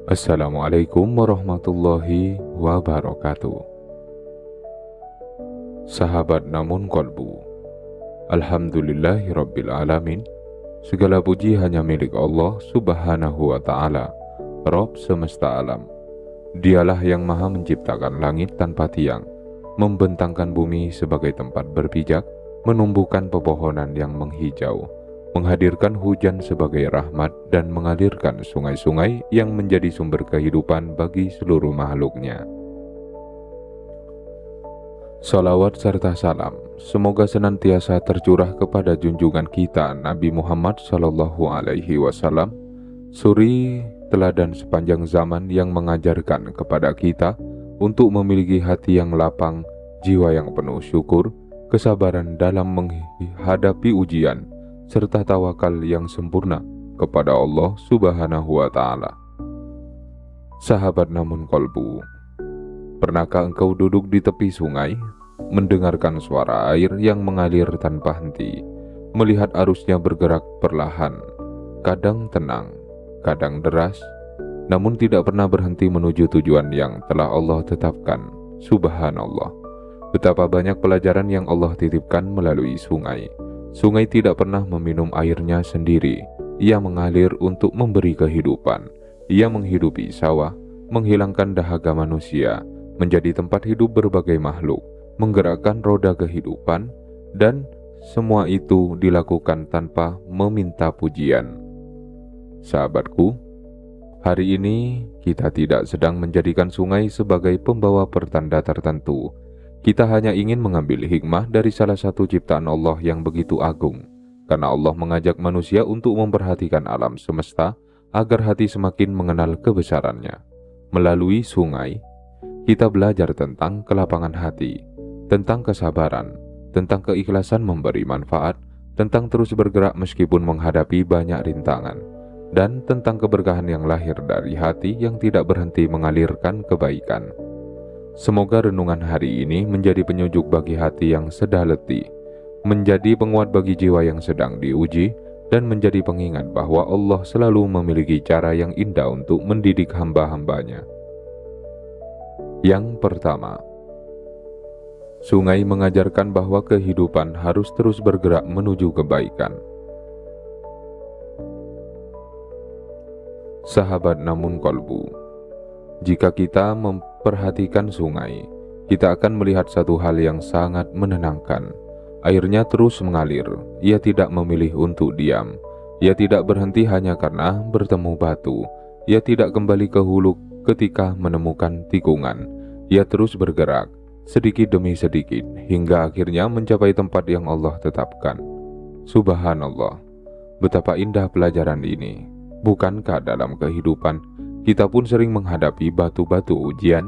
Assalamualaikum warahmatullahi wabarakatuh. Sahabat namun kolbu, Alhamdulillahirabbil alamin. Segala puji hanya milik Allah subhanahu wa ta'ala, Rabb semesta alam. Dialah yang maha menciptakan langit tanpa tiang, membentangkan bumi sebagai tempat berpijak, menumbuhkan pepohonan yang menghijau, menghadirkan hujan sebagai rahmat, dan mengalirkan sungai-sungai yang menjadi sumber kehidupan bagi seluruh makhluknya. Salawat serta salam semoga senantiasa tercurah kepada junjungan kita Nabi Muhammad SAW, suri teladan sepanjang zaman yang mengajarkan kepada kita untuk memiliki hati yang lapang, jiwa yang penuh syukur, kesabaran dalam menghadapi ujian, serta tawakal yang sempurna kepada Allah subhanahu wa ta'ala. Sahabat namun kolbu, pernahkah engkau duduk di tepi sungai, mendengarkan suara air yang mengalir tanpa henti, melihat arusnya bergerak perlahan, kadang tenang, kadang deras, namun tidak pernah berhenti menuju tujuan yang telah Allah tetapkan? Subhanallah, betapa banyak pelajaran yang Allah titipkan melalui sungai. Sungai tidak pernah meminum airnya sendiri. Ia mengalir untuk memberi kehidupan. Ia menghidupi sawah, menghilangkan dahaga manusia, menjadi tempat hidup berbagai makhluk, menggerakkan roda kehidupan, dan semua itu dilakukan tanpa meminta pujian. Sahabatku, hari ini kita tidak sedang menjadikan sungai sebagai pembawa pertanda tertentu. Kita hanya ingin mengambil hikmah dari salah satu ciptaan Allah yang begitu agung, karena Allah mengajak manusia untuk memperhatikan alam semesta agar hati semakin mengenal kebesarannya. Melalui sungai, kita belajar tentang kelapangan hati, tentang kesabaran, tentang keikhlasan memberi manfaat, tentang terus bergerak meskipun menghadapi banyak rintangan, dan tentang keberkahan yang lahir dari hati yang tidak berhenti mengalirkan kebaikan. Semoga renungan hari ini menjadi penyejuk bagi hati yang sedang letih, menjadi penguat bagi jiwa yang sedang diuji, dan menjadi pengingat bahwa Allah selalu memiliki cara yang indah untuk mendidik hamba-hambanya. Yang pertama, sungai mengajarkan bahwa kehidupan harus terus bergerak menuju kebaikan. Sahabat namun kolbu, jika kita memperhatikan sungai, kita akan melihat satu hal yang sangat menenangkan. Airnya terus mengalir, ia tidak memilih untuk diam. Ia tidak berhenti hanya karena bertemu batu. Ia tidak kembali ke hulu ketika menemukan tikungan. Ia terus bergerak, sedikit demi sedikit, hingga akhirnya mencapai tempat yang Allah tetapkan. Subhanallah, betapa indah pelajaran ini. Bukankah dalam kehidupan kita pun sering menghadapi batu-batu ujian?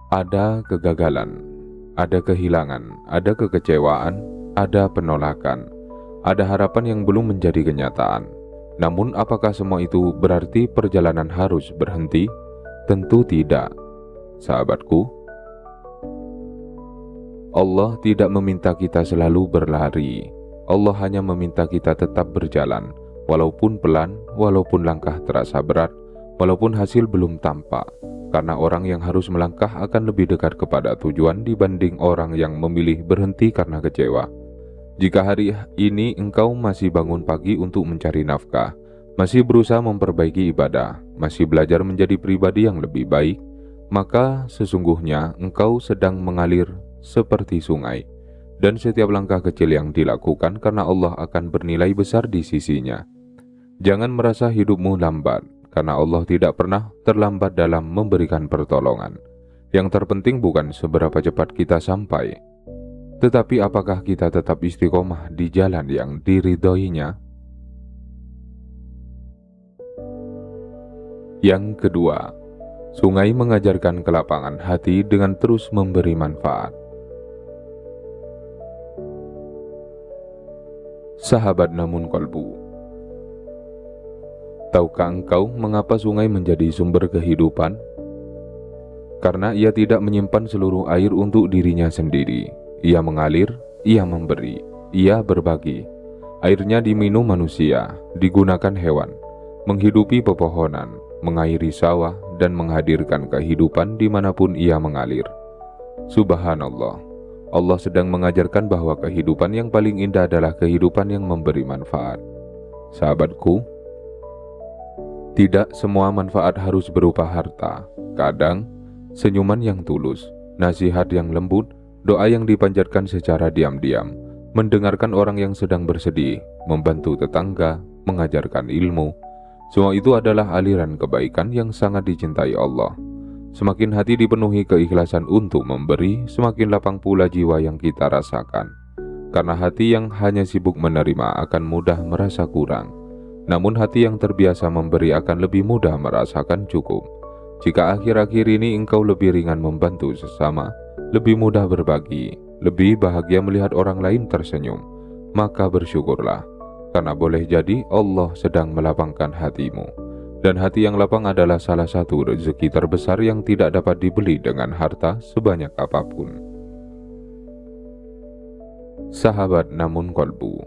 Ada kegagalan, ada kehilangan, ada kekecewaan, ada penolakan, ada harapan yang belum menjadi kenyataan. Namun apakah semua itu berarti perjalanan harus berhenti? Tentu tidak, sahabatku. Allah tidak meminta kita selalu berlari. Allah hanya meminta kita tetap berjalan, walaupun pelan, walaupun langkah terasa berat, walaupun hasil belum tampak, karena orang yang harus melangkah akan lebih dekat kepada tujuan dibanding orang yang memilih berhenti karena kecewa. Jika hari ini engkau masih bangun pagi untuk mencari nafkah, masih berusaha memperbaiki ibadah, masih belajar menjadi pribadi yang lebih baik, maka sesungguhnya engkau sedang mengalir seperti sungai, dan setiap langkah kecil yang dilakukan karena Allah akan bernilai besar di sisinya. Jangan merasa hidupmu lambat, karena Allah tidak pernah terlambat dalam memberikan pertolongan. Yang terpenting bukan seberapa cepat kita sampai, tetapi apakah kita tetap istiqomah di jalan yang diridhoinya. Yang kedua, sungai mengajarkan kelapangan hati dengan terus memberi manfaat. Sahabat namun kolbu, tahukah engkau mengapa sungai menjadi sumber kehidupan? Karena ia tidak menyimpan seluruh air untuk dirinya sendiri. Ia mengalir, ia memberi, ia berbagi. Airnya diminum manusia, digunakan hewan, menghidupi pepohonan, mengairi sawah, dan menghadirkan kehidupan dimanapun ia mengalir. Subhanallah, Allah sedang mengajarkan bahwa kehidupan yang paling indah adalah kehidupan yang memberi manfaat. Sahabatku, tidak semua manfaat harus berupa harta. Kadang, senyuman yang tulus, nasihat yang lembut, doa yang dipanjatkan secara diam-diam, mendengarkan orang yang sedang bersedih, membantu tetangga, mengajarkan ilmu, semua itu adalah aliran kebaikan yang sangat dicintai Allah. Semakin hati dipenuhi keikhlasan untuk memberi, semakin lapang pula jiwa yang kita rasakan. Karena hati yang hanya sibuk menerima akan mudah merasa kurang. Namun hati yang terbiasa memberi akan lebih mudah merasakan cukup. Jika akhir-akhir ini engkau lebih ringan membantu sesama, lebih mudah berbagi, lebih bahagia melihat orang lain tersenyum, maka bersyukurlah. Karena boleh jadi Allah sedang melapangkan hatimu. Dan hati yang lapang adalah salah satu rezeki terbesar yang tidak dapat dibeli dengan harta sebanyak apapun. Sahabat namun kolbu.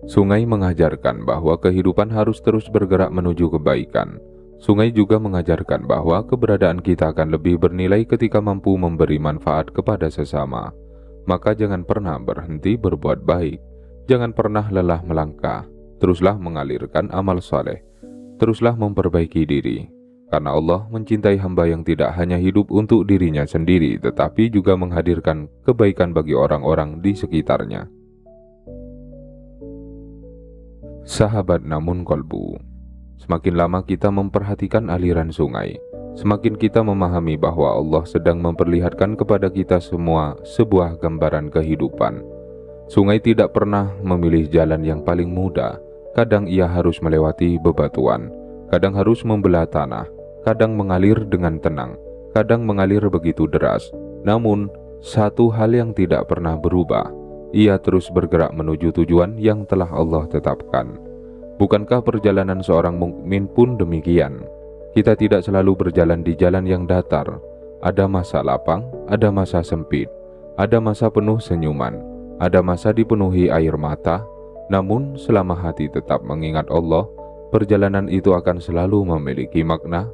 Sungai mengajarkan bahwa kehidupan harus terus bergerak menuju kebaikan. Sungai juga mengajarkan bahwa keberadaan kita akan lebih bernilai ketika mampu memberi manfaat kepada sesama. Maka jangan pernah berhenti berbuat baik. Jangan pernah lelah melangkah. Teruslah mengalirkan amal saleh. Teruslah memperbaiki diri. Karena Allah mencintai hamba yang tidak hanya hidup untuk dirinya sendiri, tetapi juga menghadirkan kebaikan bagi orang-orang di sekitarnya. Sahabat namun kolbu. Semakin lama kita memperhatikan aliran sungai, semakin kita memahami bahwa Allah sedang memperlihatkan kepada kita semua sebuah gambaran kehidupan. Sungai tidak pernah memilih jalan yang paling mudah. Kadang ia harus melewati bebatuan, kadang harus membelah tanah, kadang mengalir dengan tenang, kadang mengalir begitu deras. Namun, satu hal yang tidak pernah berubah, ia terus bergerak menuju tujuan yang telah Allah tetapkan. Bukankah perjalanan seorang mukmin pun demikian? Kita tidak selalu berjalan di jalan yang datar. Ada masa lapang, ada masa sempit, ada masa penuh senyuman, ada masa dipenuhi air mata. Namun selama hati tetap mengingat Allah, perjalanan itu akan selalu memiliki makna.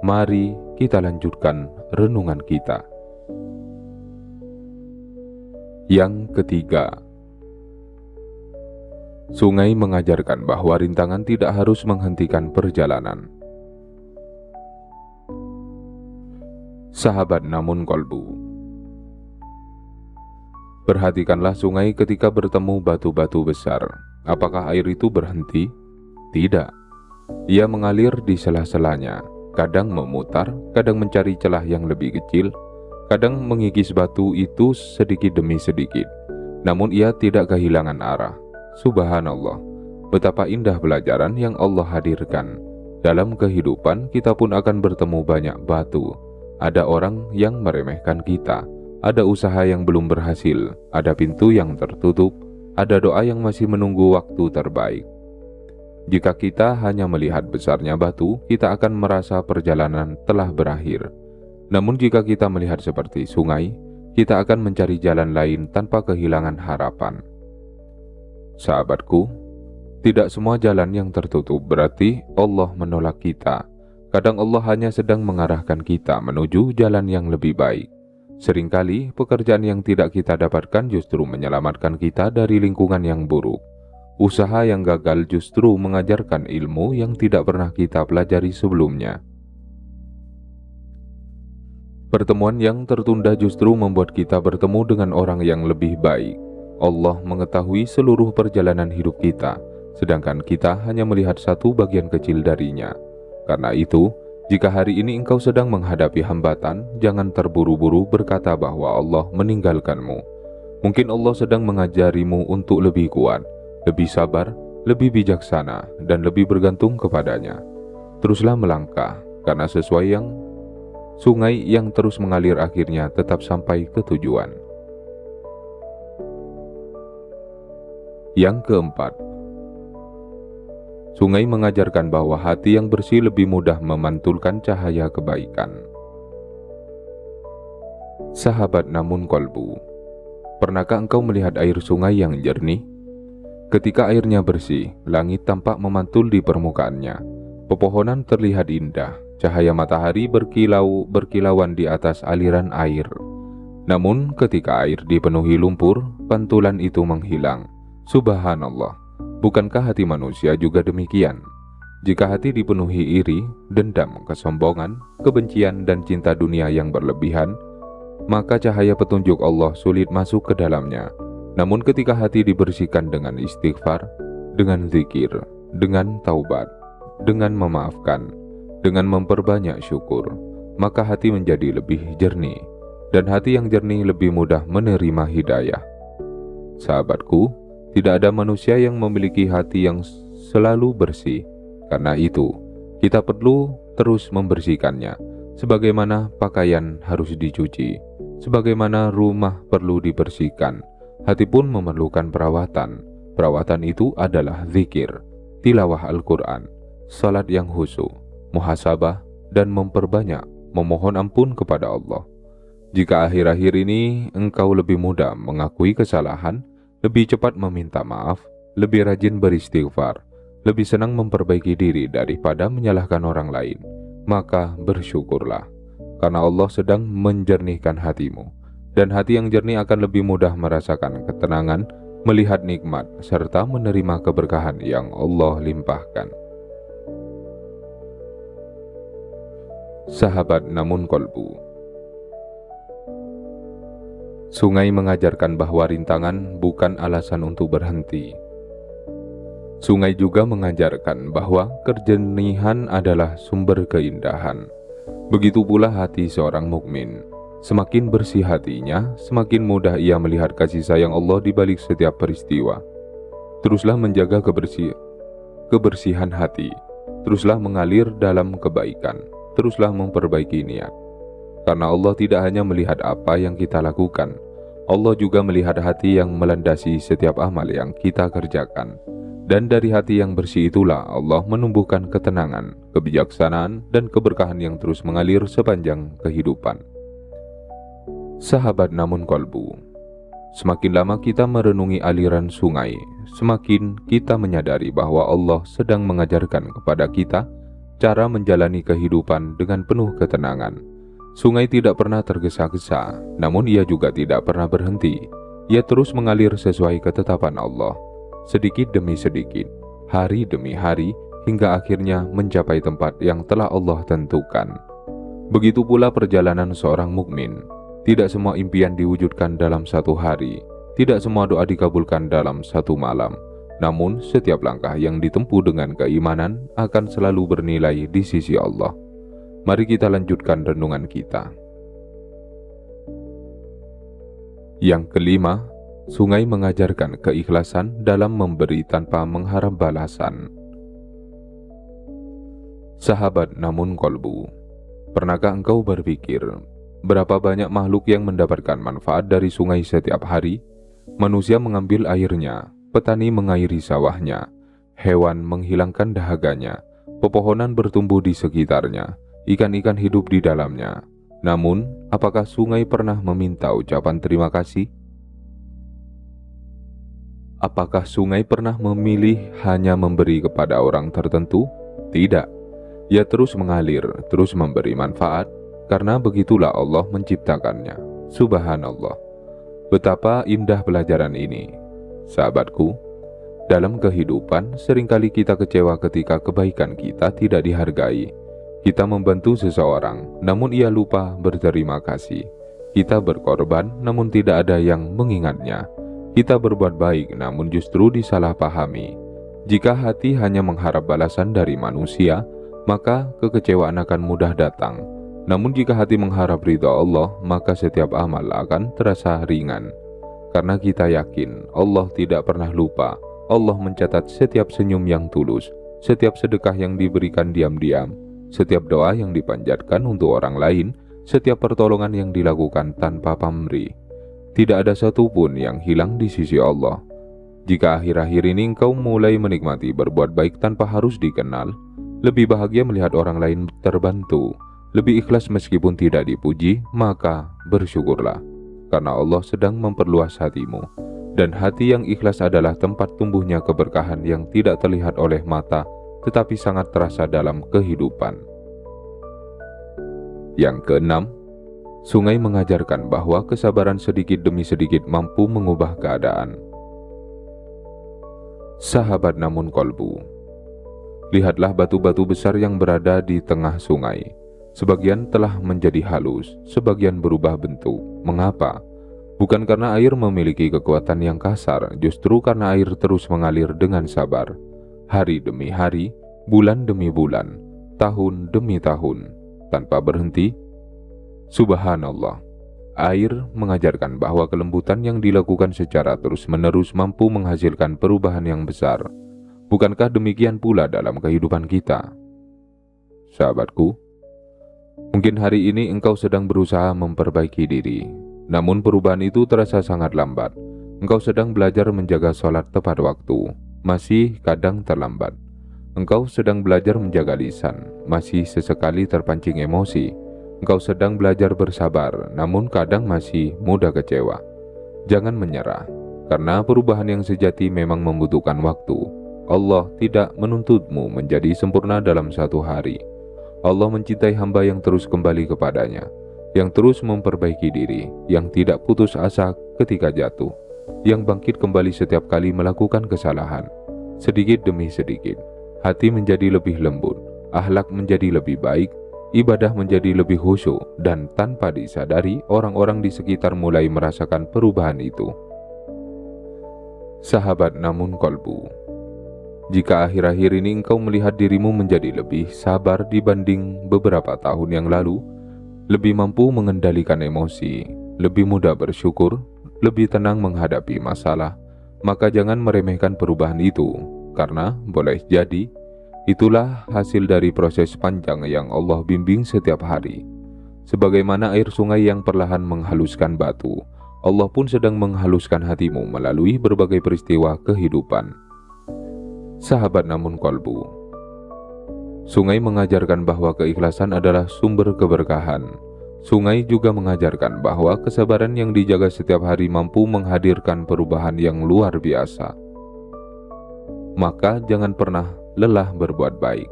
Mari kita lanjutkan renungan kita. Yang ketiga, sungai mengajarkan bahwa rintangan tidak harus menghentikan perjalanan. Sahabat namun kolbu. Perhatikanlah sungai ketika bertemu batu-batu besar. Apakah air itu berhenti? Tidak. Ia mengalir di sela-selanya, kadang memutar, kadang mencari celah yang lebih kecil, kadang mengikis batu itu sedikit demi sedikit. Namun ia tidak kehilangan arah. Subhanallah, betapa indah pelajaran yang Allah hadirkan. Dalam kehidupan kita pun akan bertemu banyak batu. Ada orang yang meremehkan kita, ada usaha yang belum berhasil, ada pintu yang tertutup, ada doa yang masih menunggu waktu terbaik. Jika kita hanya melihat besarnya batu, kita akan merasa perjalanan telah berakhir. Namun jika kita melihat seperti sungai, kita akan mencari jalan lain tanpa kehilangan harapan. Sahabatku, tidak semua jalan yang tertutup berarti Allah menolak kita. Kadang Allah hanya sedang mengarahkan kita menuju jalan yang lebih baik. Seringkali pekerjaan yang tidak kita dapatkan justru menyelamatkan kita dari lingkungan yang buruk. Usaha yang gagal justru mengajarkan ilmu yang tidak pernah kita pelajari sebelumnya. Pertemuan yang tertunda justru membuat kita bertemu dengan orang yang lebih baik. Allah mengetahui seluruh perjalanan hidup kita, sedangkan kita hanya melihat satu bagian kecil darinya. Karena itu, jika hari ini engkau sedang menghadapi hambatan, jangan terburu-buru berkata bahwa Allah meninggalkanmu. Mungkin Allah sedang mengajarimu untuk lebih kuat, lebih sabar, lebih bijaksana, dan lebih bergantung kepadanya. Teruslah melangkah, karena sesuai yang sungai yang terus mengalir akhirnya tetap sampai ke tujuan. Yang keempat, sungai mengajarkan bahwa hati yang bersih lebih mudah memantulkan cahaya kebaikan. Sahabat namun kolbu, pernahkah engkau melihat air sungai yang jernih? Ketika airnya bersih, langit tampak memantul di permukaannya. Pepohonan terlihat indah, cahaya matahari berkilauan di atas aliran air. Namun ketika air dipenuhi lumpur, pantulan itu menghilang. Subhanallah, bukankah hati manusia juga demikian? Jika hati dipenuhi iri, dendam, kesombongan, kebencian, dan cinta dunia yang berlebihan, maka cahaya petunjuk Allah sulit masuk ke dalamnya. Namun ketika hati dibersihkan dengan istighfar, dengan zikir, dengan taubat, dengan memaafkan, dengan memperbanyak syukur, maka hati menjadi lebih jernih, dan hati yang jernih lebih mudah menerima hidayah. Sahabatku, tidak ada manusia yang memiliki hati yang selalu bersih. Karena itu, kita perlu terus membersihkannya, sebagaimana pakaian harus dicuci, sebagaimana rumah perlu dibersihkan. Hati pun memerlukan perawatan. Perawatan itu adalah zikir, tilawah Al-Quran, salat yang khusyuk, muhasabah, dan memperbanyak memohon ampun kepada Allah. Jika akhir-akhir ini engkau lebih mudah mengakui kesalahan, lebih cepat meminta maaf, lebih rajin beristighfar, lebih senang memperbaiki diri daripada menyalahkan orang lain, maka bersyukurlah, karena Allah sedang menjernihkan hatimu. Dan hati yang jernih akan lebih mudah merasakan ketenangan, melihat nikmat, serta menerima keberkahan yang Allah limpahkan. Sahabat namun kolbu. Sungai mengajarkan bahwa rintangan bukan alasan untuk berhenti. Sungai juga mengajarkan bahwa kejernihan adalah sumber keindahan. Begitu pula hati seorang mukmin. Semakin bersih hatinya, semakin mudah ia melihat kasih sayang Allah di balik setiap peristiwa. Teruslah menjaga kebersihan hati. Teruslah mengalir dalam kebaikan. Teruslah memperbaiki niat. Karena Allah tidak hanya melihat apa yang kita lakukan, Allah juga melihat hati yang melandasi setiap amal yang kita kerjakan. Dan dari hati yang bersih itulah Allah menumbuhkan ketenangan, kebijaksanaan, dan keberkahan yang terus mengalir sepanjang kehidupan. Sahabat namun kolbu, semakin lama kita merenungi aliran sungai, semakin kita menyadari bahwa Allah sedang mengajarkan kepada kita cara menjalani kehidupan dengan penuh ketenangan. Sungai tidak pernah tergesa-gesa, namun ia juga tidak pernah berhenti. Ia terus mengalir sesuai ketetapan Allah, sedikit demi sedikit, hari demi hari, hingga akhirnya mencapai tempat yang telah Allah tentukan. Begitu pula perjalanan seorang mukmin. Tidak semua impian diwujudkan dalam satu hari, tidak semua doa dikabulkan dalam satu malam. Namun setiap langkah yang ditempuh dengan keimanan akan selalu bernilai di sisi Allah. Mari kita lanjutkan renungan kita. Yang kelima, sungai mengajarkan keikhlasan dalam memberi tanpa mengharap balasan. Sahabat namun kolbu, pernahkah engkau berpikir berapa banyak makhluk yang mendapatkan manfaat dari sungai setiap hari? Manusia mengambil airnya, petani mengairi sawahnya, hewan menghilangkan dahaganya, pepohonan bertumbuh di sekitarnya, ikan-ikan hidup di dalamnya. Namun, apakah sungai pernah meminta ucapan terima kasih? Apakah sungai pernah memilih hanya memberi kepada orang tertentu? Tidak. Ia terus mengalir, terus memberi manfaat, karena begitulah Allah menciptakannya. Subhanallah. Betapa indah pelajaran ini. Sahabatku, dalam kehidupan seringkali kita kecewa ketika kebaikan kita tidak dihargai. Kita membantu seseorang, namun ia lupa berterima kasih. Kita berkorban, namun tidak ada yang mengingatnya. Kita berbuat baik, namun justru disalahpahami. Jika hati hanya mengharap balasan dari manusia, maka kekecewaan akan mudah datang. Namun jika hati mengharap ridha Allah, maka setiap amal akan terasa ringan. Karena kita yakin Allah tidak pernah lupa. Allah mencatat setiap senyum yang tulus, setiap sedekah yang diberikan diam-diam, setiap doa yang dipanjatkan untuk orang lain, setiap pertolongan yang dilakukan tanpa pamrih. Tidak ada satupun yang hilang di sisi Allah. Jika akhir-akhir ini engkau mulai menikmati berbuat baik tanpa harus dikenal, lebih bahagia melihat orang lain terbantu, lebih ikhlas meskipun tidak dipuji, maka bersyukurlah, karena Allah sedang memperluas hatimu. Dan hati yang ikhlas adalah tempat tumbuhnya keberkahan yang tidak terlihat oleh mata, tetapi sangat terasa dalam kehidupan. Yang keenam, sungai mengajarkan bahwa kesabaran sedikit demi sedikit mampu mengubah keadaan. Sahabat namun kolbu, lihatlah batu-batu besar yang berada di tengah sungai. Sebagian telah menjadi halus, sebagian berubah bentuk. Mengapa? Bukan karena air memiliki kekuatan yang kasar, justru karena air terus mengalir dengan sabar. Hari demi hari, bulan demi bulan, tahun demi tahun, tanpa berhenti. Subhanallah, air mengajarkan bahwa kelembutan yang dilakukan secara terus-menerus mampu menghasilkan perubahan yang besar. Bukankah demikian pula dalam kehidupan kita? Sahabatku, mungkin hari ini engkau sedang berusaha memperbaiki diri, namun perubahan itu terasa sangat lambat. Engkau sedang belajar menjaga sholat tepat waktu, masih kadang terlambat. Engkau sedang belajar menjaga lisan, masih sesekali terpancing emosi. Engkau sedang belajar bersabar, namun kadang masih mudah kecewa. Jangan menyerah, karena perubahan yang sejati memang membutuhkan waktu. Allah tidak menuntutmu menjadi sempurna dalam satu hari. Allah mencintai hamba yang terus kembali kepadanya, yang terus memperbaiki diri, yang tidak putus asa ketika jatuh, yang bangkit kembali setiap kali melakukan kesalahan. Sedikit demi sedikit, hati menjadi lebih lembut, akhlak menjadi lebih baik, ibadah menjadi lebih khusyuk, dan tanpa disadari orang-orang di sekitar mulai merasakan perubahan itu. Sahabat namun kolbu, jika akhir-akhir ini engkau melihat dirimu menjadi lebih sabar dibanding beberapa tahun yang lalu, lebih mampu mengendalikan emosi, lebih mudah bersyukur, lebih tenang menghadapi masalah, maka jangan meremehkan perubahan itu, karena boleh jadi itulah hasil dari proses panjang yang Allah bimbing setiap hari. Sebagaimana air sungai yang perlahan menghaluskan batu, Allah pun sedang menghaluskan hatimu melalui berbagai peristiwa kehidupan. Sahabat namun kolbu, sungai mengajarkan bahwa keikhlasan adalah sumber keberkahan. Sungai juga mengajarkan bahwa kesabaran yang dijaga setiap hari mampu menghadirkan perubahan yang luar biasa. Maka jangan pernah lelah berbuat baik.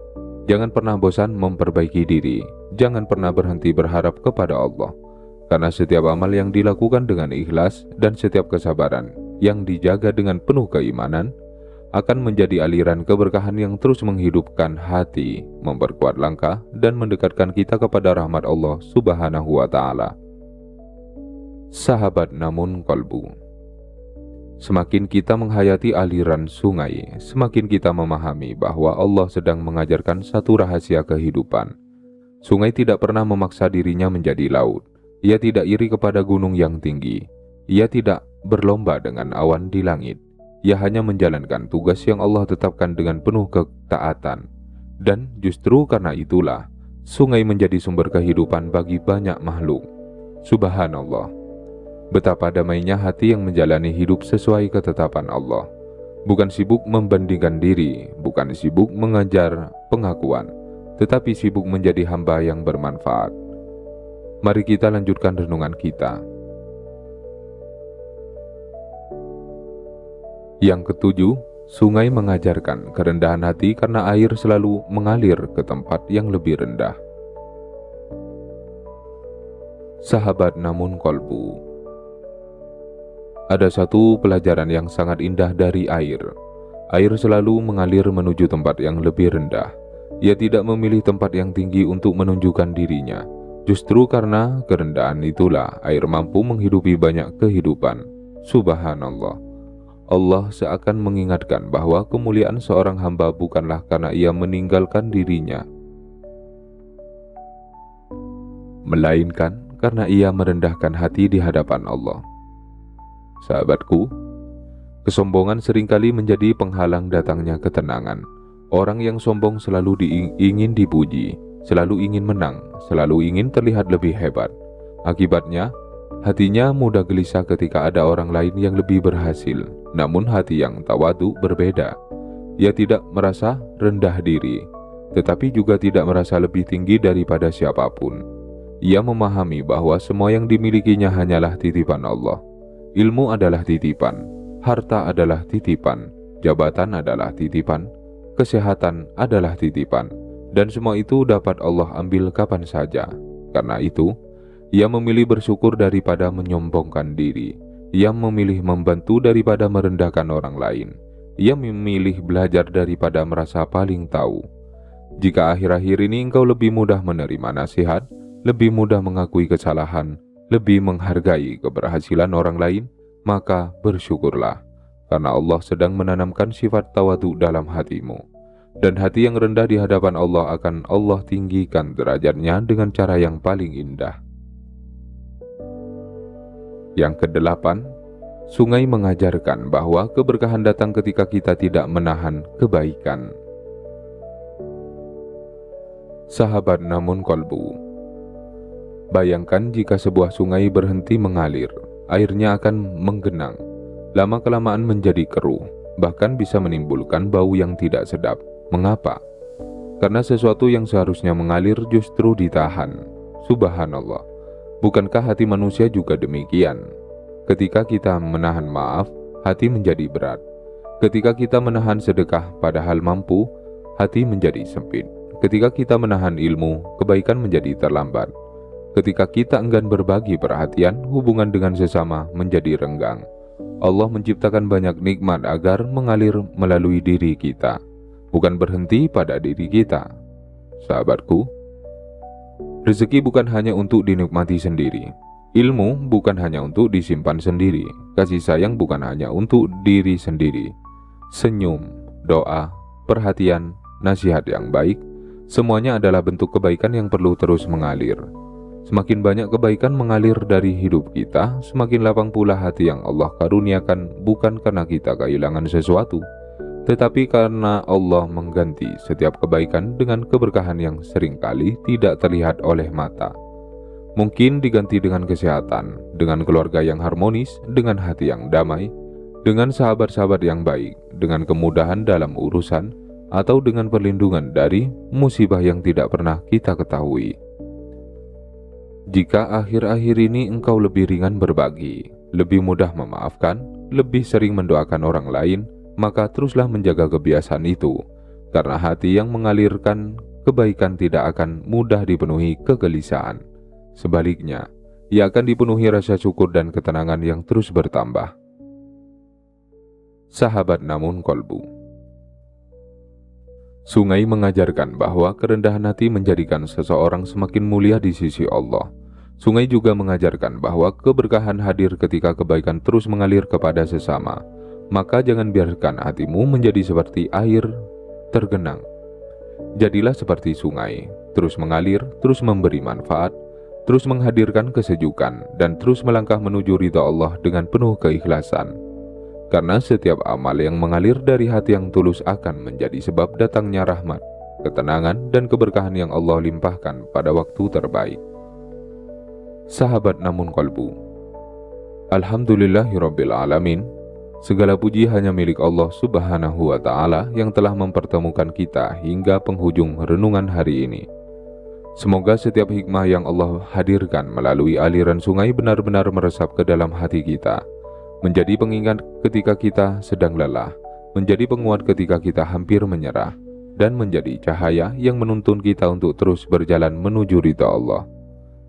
Jangan pernah bosan memperbaiki diri. Jangan pernah berhenti berharap kepada Allah. Karena setiap amal yang dilakukan dengan ikhlas dan setiap kesabaran yang dijaga dengan penuh keimanan akan menjadi aliran keberkahan yang terus menghidupkan hati, memperkuat langkah, dan mendekatkan kita kepada rahmat Allah Subhanahu wa Ta'ala. Sahabat namun kolbu, semakin kita menghayati aliran sungai, semakin kita memahami bahwa Allah sedang mengajarkan satu rahasia kehidupan. Sungai tidak pernah memaksa dirinya menjadi laut. Ia tidak iri kepada gunung yang tinggi. Ia tidak berlomba dengan awan di langit. Ia hanya menjalankan tugas yang Allah tetapkan dengan penuh ketaatan. Dan justru karena itulah, sungai menjadi sumber kehidupan bagi banyak makhluk. Subhanallah, betapa damainya hati yang menjalani hidup sesuai ketetapan Allah. Bukan sibuk membandingkan diri, bukan sibuk mengejar pengakuan, tetapi sibuk menjadi hamba yang bermanfaat. Mari kita lanjutkan renungan kita. Yang ketujuh, sungai mengajarkan kerendahan hati karena air selalu mengalir ke tempat yang lebih rendah. Sahabat namun kolbu, ada satu pelajaran yang sangat indah dari air. Air selalu mengalir menuju tempat yang lebih rendah. Ia tidak memilih tempat yang tinggi untuk menunjukkan dirinya. Justru karena kerendahan itulah air mampu menghidupi banyak kehidupan. Subhanallah, Allah seakan mengingatkan bahwa kemuliaan seorang hamba bukanlah karena ia meninggalkan dirinya, melainkan karena ia merendahkan hati di hadapan Allah. Sahabatku, kesombongan seringkali menjadi penghalang datangnya ketenangan. Orang yang sombong selalu ingin dipuji, selalu ingin menang, selalu ingin terlihat lebih hebat. Akibatnya, hatinya mudah gelisah ketika ada orang lain yang lebih berhasil. Namun hati yang tawadu berbeda. Ia tidak merasa rendah diri, tetapi juga tidak merasa lebih tinggi daripada siapapun. Ia memahami bahwa semua yang dimilikinya hanyalah titipan Allah. Ilmu adalah titipan, harta adalah titipan, jabatan adalah titipan, kesehatan adalah titipan, dan semua itu dapat Allah ambil kapan saja. Karena itu, ia memilih bersyukur daripada menyombongkan diri. Ia memilih membantu daripada merendahkan orang lain. Ia memilih belajar daripada merasa paling tahu. Jika akhir-akhir ini engkau lebih mudah menerima nasihat, lebih mudah mengakui kesalahan, lebih menghargai keberhasilan orang lain, maka bersyukurlah, karena Allah sedang menanamkan sifat tawadu dalam hatimu. Dan hati yang rendah di hadapan Allah akan Allah tinggikan derajatnya dengan cara yang paling indah. Yang kedelapan, sungai mengajarkan bahwa keberkahan datang ketika kita tidak menahan kebaikan. Sahabat namun kolbu, bayangkan jika sebuah sungai berhenti mengalir, airnya akan menggenang, lama-kelamaan menjadi keruh, bahkan bisa menimbulkan bau yang tidak sedap. Mengapa? Karena sesuatu yang seharusnya mengalir justru ditahan. Subhanallah. Bukankah hati manusia juga demikian? Ketika kita menahan maaf, hati menjadi berat. Ketika kita menahan sedekah padahal mampu, hati menjadi sempit. Ketika kita menahan ilmu, kebaikan menjadi terlambat. Ketika kita enggan berbagi perhatian, hubungan dengan sesama menjadi renggang. Allah menciptakan banyak nikmat agar mengalir melalui diri kita, bukan berhenti pada diri kita. Sahabatku, rezeki bukan hanya untuk dinikmati sendiri. Ilmu bukan hanya untuk disimpan sendiri. Kasih sayang bukan hanya untuk diri sendiri. Senyum, doa, perhatian, nasihat yang baik, semuanya adalah bentuk kebaikan yang perlu terus mengalir. Semakin banyak kebaikan mengalir dari hidup kita, semakin lapang pula hati yang Allah karuniakan, bukan karena kita kehilangan sesuatu, tetapi karena Allah mengganti setiap kebaikan dengan keberkahan yang seringkali tidak terlihat oleh mata. Mungkin diganti dengan kesehatan, dengan keluarga yang harmonis, dengan hati yang damai, dengan sahabat-sahabat yang baik, dengan kemudahan dalam urusan, atau dengan perlindungan dari musibah yang tidak pernah kita ketahui. Jika akhir-akhir ini engkau lebih ringan berbagi, lebih mudah memaafkan, lebih sering mendoakan orang lain, maka teruslah menjaga kebiasaan itu, karena hati yang mengalirkan kebaikan tidak akan mudah dipenuhi kegelisahan. Sebaliknya, ia akan dipenuhi rasa syukur dan ketenangan yang terus bertambah. Sahabat namun kolbu, sungai mengajarkan bahwa kerendahan hati menjadikan seseorang semakin mulia di sisi Allah. Sungai juga mengajarkan bahwa keberkahan hadir ketika kebaikan terus mengalir kepada sesama. Maka jangan biarkan hatimu menjadi seperti air tergenang. Jadilah seperti sungai, terus mengalir, terus memberi manfaat, terus menghadirkan kesejukan, dan terus melangkah menuju ridha Allah dengan penuh keikhlasan. Karena setiap amal yang mengalir dari hati yang tulus akan menjadi sebab datangnya rahmat, ketenangan, dan keberkahan yang Allah limpahkan pada waktu terbaik. Sahabat namun kolbu, Alhamdulillahirabbil alamin. Segala puji hanya milik Allah Subhanahu wa Ta'ala yang telah mempertemukan kita hingga penghujung renungan hari ini. Semoga setiap hikmah yang Allah hadirkan melalui aliran sungai benar-benar meresap ke dalam hati kita, menjadi pengingat ketika kita sedang lelah, menjadi penguat ketika kita hampir menyerah, dan menjadi cahaya yang menuntun kita untuk terus berjalan menuju ridha Allah.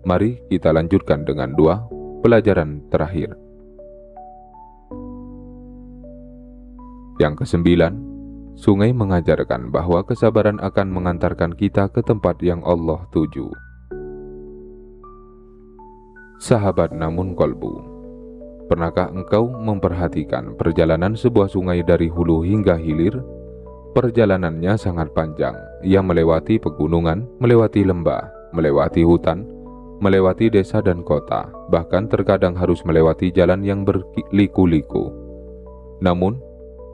Mari kita lanjutkan dengan dua pelajaran terakhir. Yang kesembilan, sungai mengajarkan bahwa kesabaran akan mengantarkan kita ke tempat yang Allah tuju. Sahabat namun kolbu, pernahkah engkau memperhatikan perjalanan sebuah sungai dari hulu hingga hilir? Perjalanannya sangat panjang. Ia melewati pegunungan, melewati lembah, melewati hutan, melewati desa dan kota, bahkan terkadang harus melewati jalan yang berliku-liku. Namun,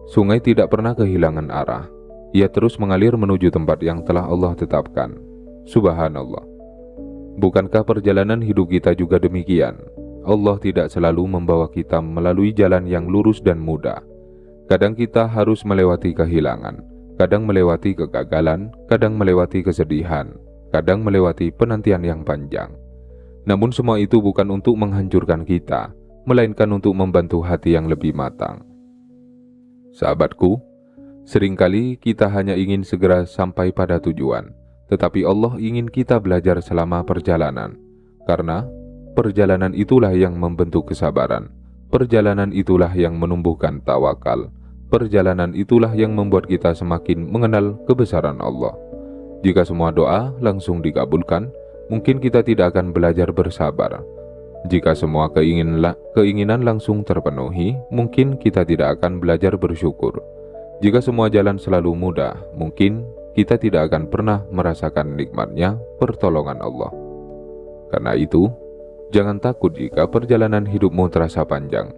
sungai tidak pernah kehilangan arah. Ia terus mengalir menuju tempat yang telah Allah tetapkan. Subhanallah. Bukankah perjalanan hidup kita juga demikian? Allah tidak selalu membawa kita melalui jalan yang lurus dan mudah. Kadang kita harus melewati kehilangan, kadang melewati kegagalan, kadang melewati kesedihan, kadang melewati penantian yang panjang. Namun semua itu bukan untuk menghancurkan kita, melainkan untuk membantu hati yang lebih matang. Sahabatku, seringkali kita hanya ingin segera sampai pada tujuan, tetapi Allah ingin kita belajar selama perjalanan. Karena perjalanan itulah yang membentuk kesabaran, perjalanan itulah yang menumbuhkan tawakal, perjalanan itulah yang membuat kita semakin mengenal kebesaran Allah. Jika semua doa langsung dikabulkan, mungkin kita tidak akan belajar bersabar. Jika semua keinginan langsung terpenuhi, mungkin kita tidak akan belajar bersyukur. Jika semua jalan selalu mudah, mungkin kita tidak akan pernah merasakan nikmatnya pertolongan Allah. Karena itu, jangan takut jika perjalanan hidupmu terasa panjang.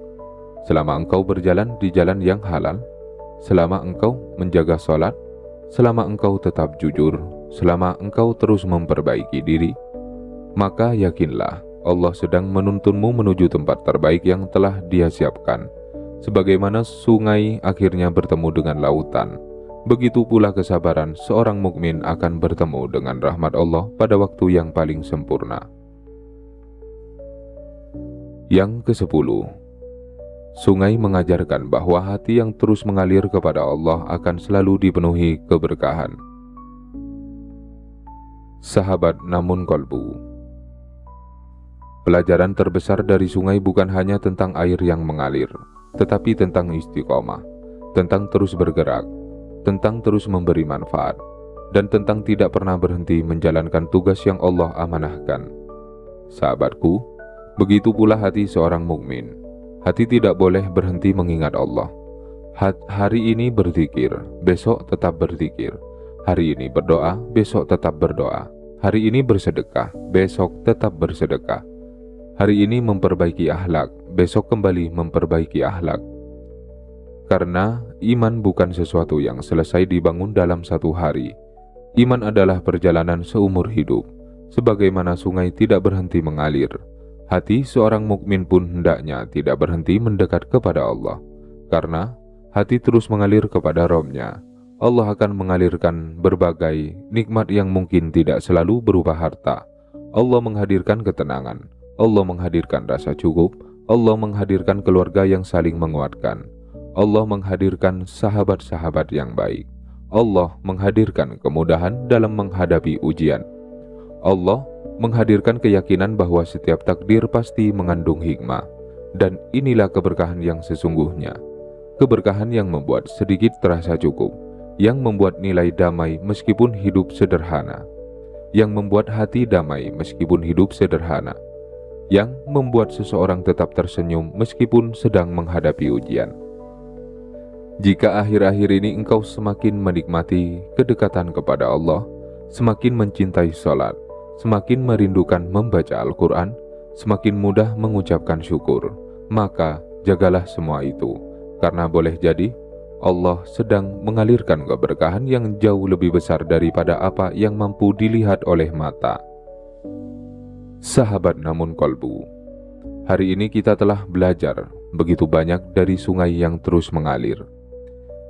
Selama engkau berjalan di jalan yang halal, selama engkau menjaga sholat, selama engkau tetap jujur, selama engkau terus memperbaiki diri, maka yakinlah Allah sedang menuntunmu menuju tempat terbaik yang telah Dia siapkan. Sebagaimana sungai akhirnya bertemu dengan lautan, begitu pula kesabaran seorang mukmin akan bertemu dengan rahmat Allah pada waktu yang paling sempurna. Yang ke-10, sungai mengajarkan bahwa hati yang terus mengalir kepada Allah akan selalu dipenuhi keberkahan. Sahabat namun kolbu. Pelajaran terbesar dari sungai bukan hanya tentang air yang mengalir, tetapi tentang istiqomah, tentang terus bergerak, tentang terus memberi manfaat, dan tentang tidak pernah berhenti menjalankan tugas yang Allah amanahkan. Sahabatku, begitu pula hati seorang mukmin. Hati tidak boleh berhenti mengingat Allah. Hari ini berzikir, besok tetap berzikir. Hari ini berdoa, besok tetap berdoa. Hari ini bersedekah, besok tetap bersedekah. Hari ini memperbaiki akhlak, besok kembali memperbaiki akhlak. Karena iman bukan sesuatu yang selesai dibangun dalam satu hari. Iman adalah perjalanan seumur hidup. Sebagaimana sungai tidak berhenti mengalir, hati seorang mukmin pun hendaknya tidak berhenti mendekat kepada Allah. Karena hati terus mengalir kepada Rabb-Nya, Allah akan mengalirkan berbagai nikmat yang mungkin tidak selalu berupa harta. Allah menghadirkan ketenangan, Allah menghadirkan rasa cukup, Allah menghadirkan keluarga yang saling menguatkan, Allah menghadirkan sahabat-sahabat yang baik, Allah menghadirkan kemudahan dalam menghadapi ujian, Allah menghadirkan keyakinan bahwa setiap takdir pasti mengandung hikmah. Dan inilah keberkahan yang sesungguhnya, keberkahan yang membuat sedikit terasa cukup, yang membuat nilai damai meskipun hidup sederhana, yang membuat hati damai meskipun hidup sederhana, yang membuat seseorang tetap tersenyum meskipun sedang menghadapi ujian. Jika akhir-akhir ini engkau semakin menikmati kedekatan kepada Allah, semakin mencintai sholat, semakin merindukan membaca Al-Quran, semakin mudah mengucapkan syukur, maka jagalah semua itu, karena boleh jadi Allah sedang mengalirkan keberkahan yang jauh lebih besar daripada apa yang mampu dilihat oleh mata. Sahabat namun kolbu, hari ini kita telah belajar begitu banyak dari sungai yang terus mengalir.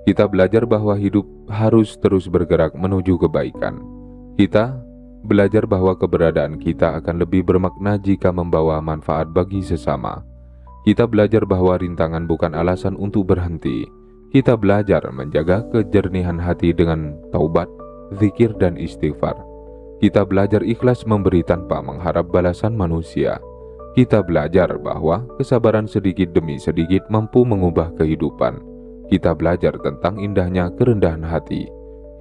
Kita belajar bahwa hidup harus terus bergerak menuju kebaikan. Kita belajar bahwa keberadaan kita akan lebih bermakna jika membawa manfaat bagi sesama. Kita belajar bahwa rintangan bukan alasan untuk berhenti. Kita belajar menjaga kejernihan hati dengan taubat, zikir, dan istighfar. Kita belajar ikhlas memberi tanpa mengharap balasan manusia. Kita belajar bahwa kesabaran sedikit demi sedikit mampu mengubah kehidupan. Kita belajar tentang indahnya kerendahan hati.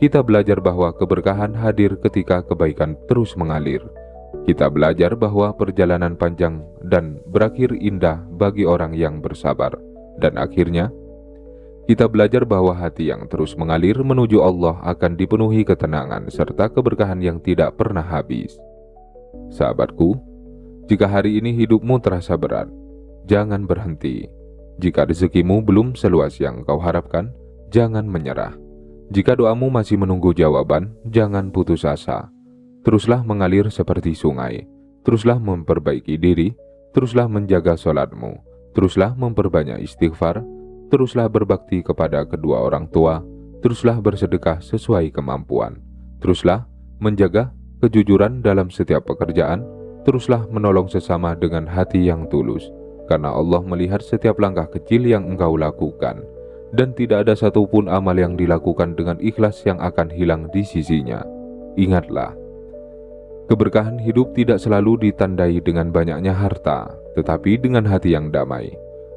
Kita belajar bahwa keberkahan hadir ketika kebaikan terus mengalir. Kita belajar bahwa perjalanan panjang dan berakhir indah bagi orang yang bersabar. Dan akhirnya, kita belajar bahwa hati yang terus mengalir menuju Allah akan dipenuhi ketenangan serta keberkahan yang tidak pernah habis. Sahabatku, jika hari ini hidupmu terasa berat, jangan berhenti. Jika rezekimu belum seluas yang kau harapkan, jangan menyerah. Jika doamu masih menunggu jawaban, jangan putus asa. Teruslah mengalir seperti sungai. Teruslah memperbaiki diri. Teruslah menjaga sholatmu. Teruslah memperbanyak istighfar. Teruslah berbakti kepada kedua orang tua. Teruslah bersedekah sesuai kemampuan. Teruslah menjaga kejujuran dalam setiap pekerjaan. Teruslah menolong sesama dengan hati yang tulus. Karena Allah melihat setiap langkah kecil yang engkau lakukan. dan tidak ada satupun amal yang dilakukan dengan ikhlas yang akan hilang di sisinya. Ingatlah, keberkahan hidup tidak selalu ditandai dengan banyaknya harta, tetapi dengan hati yang damai,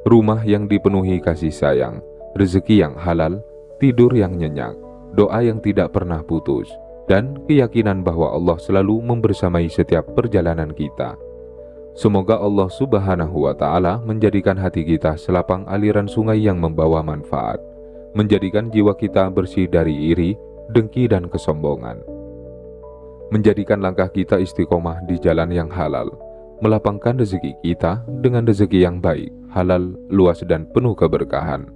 rumah yang dipenuhi kasih sayang, rezeki yang halal, tidur yang nyenyak, doa yang tidak pernah putus, dan keyakinan bahwa Allah selalu membersamai setiap perjalanan kita. Semoga Allah Subhanahu wa Ta'ala menjadikan hati kita selapang aliran sungai yang membawa manfaat, menjadikan jiwa kita bersih dari iri, dengki, dan kesombongan, menjadikan langkah kita istiqomah di jalan yang halal, melapangkan rezeki kita dengan rezeki yang baik, halal, luas, dan penuh keberkahan,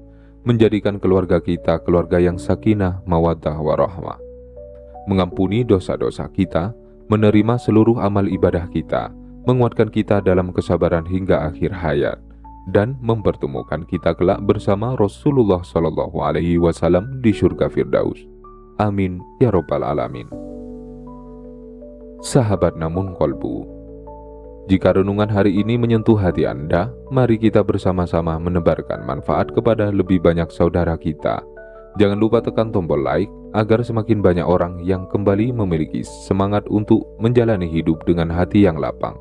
menjadikan keluarga kita keluarga yang sakinah, mawaddah, warahmah, mengampuni dosa-dosa kita, menerima seluruh amal ibadah kita, menguatkan kita dalam kesabaran hingga akhir hayat, dan mempertemukan kita kelak bersama Rasulullah SAW di surga Firdaus. Amin ya Rabbal Alamin. Sahabat Namun Kolbu, jika renungan hari ini menyentuh hati Anda, mari kita bersama-sama menebarkan manfaat kepada lebih banyak saudara kita. Jangan lupa tekan tombol like agar semakin banyak orang yang kembali memiliki semangat untuk menjalani hidup dengan hati yang lapang,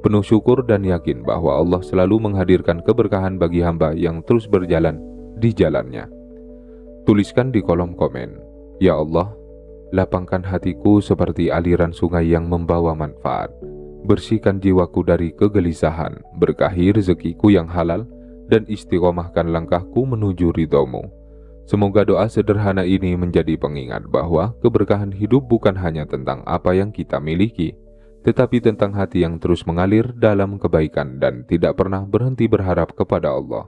penuh syukur dan yakin bahwa Allah selalu menghadirkan keberkahan bagi hamba yang terus berjalan di jalannya. Tuliskan di kolom komen, "Ya Allah, lapangkan hatiku seperti aliran sungai yang membawa manfaat. Bersihkan jiwaku dari kegelisahan, berkahi rezekiku yang halal, dan istiqomahkan langkahku menuju ridho-Mu." Semoga doa sederhana ini menjadi pengingat bahwa keberkahan hidup bukan hanya tentang apa yang kita miliki, tetapi tentang hati yang terus mengalir dalam kebaikan dan tidak pernah berhenti berharap kepada Allah.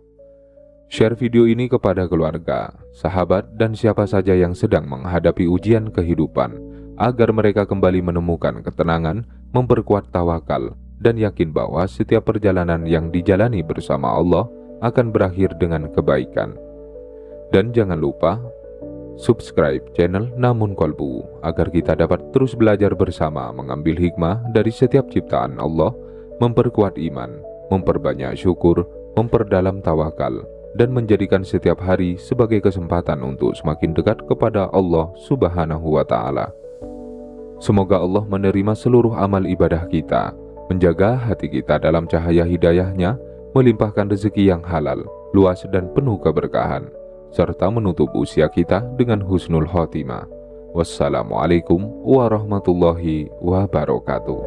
Share video ini kepada keluarga, sahabat, dan siapa saja yang sedang menghadapi ujian kehidupan, agar mereka kembali menemukan ketenangan, memperkuat tawakal, dan yakin bahwa setiap perjalanan yang dijalani bersama Allah akan berakhir dengan kebaikan. Dan jangan lupa subscribe channel Namun Kolbu agar kita dapat terus belajar bersama mengambil hikmah dari setiap ciptaan Allah, memperkuat iman, memperbanyak syukur, memperdalam tawakal, dan menjadikan setiap hari sebagai kesempatan untuk semakin dekat kepada Allah Subhanahu wa Ta'ala. Semoga Allah menerima seluruh amal ibadah kita, menjaga hati kita dalam cahaya hidayahnya, melimpahkan rezeki yang halal, luas, dan penuh keberkahan, serta menutup usia kita dengan husnul khotimah. Wassalamualaikum warahmatullahi wabarakatuh.